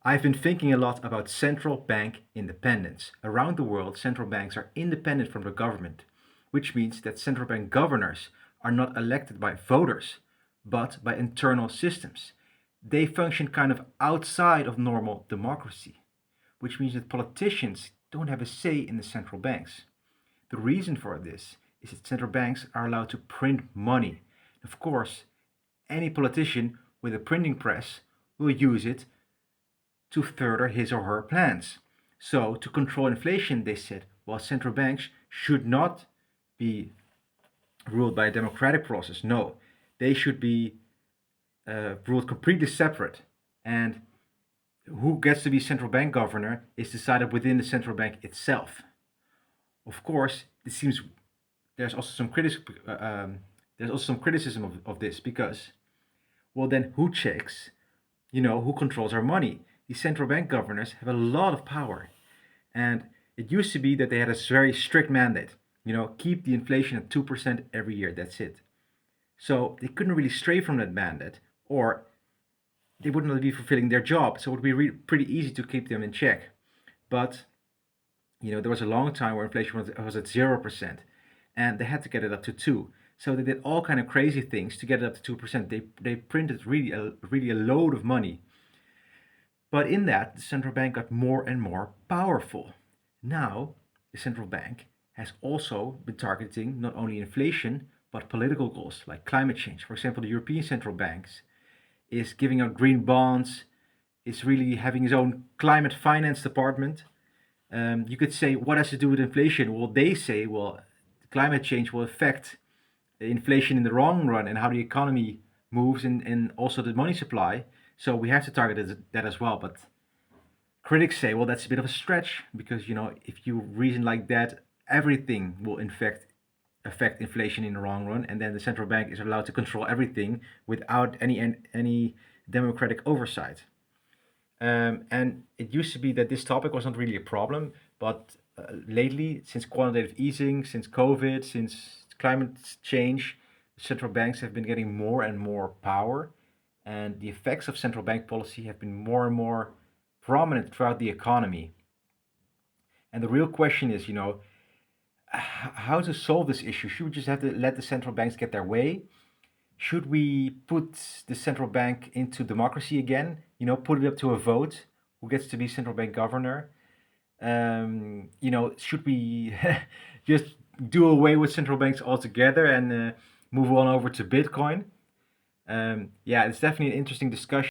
I've been thinking a lot about central bank independence. Around the world, central banks are independent from the government, which means that central bank governors are not elected by voters, but by internal systems. They function kind of outside of normal democracy, which means that politicians don't have a say in the central banks. The reason for this is that central banks are allowed to print money. Of course, any politician with a printing press will use it to further his or her plans. So, to control inflation, they said, well, central banks should not be ruled by a democratic process. No, they should be ruled completely separate. And who gets to be central bank governor is decided within the central bank itself. Of course, it seems there's also some criticism of this because, well, then who checks, who controls our money? These central bank governors have a lot of power. And it used to be that they had a very strict mandate, keep the inflation at 2% every year. That's it. So they couldn't really stray from that mandate, or they wouldn't be fulfilling their job. So it would be pretty easy to keep them in check. But, there was a long time where inflation was at 0%, and they had to get it up to 2. So they did all kind of crazy things to get it up to 2%. They printed really a load of money. But in that, the central bank got more and more powerful. Now, the central bank has also been targeting not only inflation, but political goals like climate change. For example, the European Central Banks is giving out green bonds, is really having his own climate finance department. You could say, what has to do with inflation? Well, they say, well, climate change will affect inflation in the long run and how the economy moves and also the money supply. So we have to target that as well. But critics say, well, that's a bit of a stretch because, if you reason like that, everything will in fact affect inflation in the long run, and then the central bank is allowed to control everything without any democratic oversight. And it used to be that this topic was not really a problem, but lately, since quantitative easing, since COVID, since climate change, central banks have been getting more and more power, and the effects of central bank policy have been more and more prominent throughout the economy. And the real question is, how to solve this issue? Should we just have to let the central banks get their way? Should we put the central bank into democracy again? Put it up to a vote who gets to be central bank governor? Should we just do away with central banks altogether and move on over to Bitcoin? Yeah, it's definitely an interesting discussion.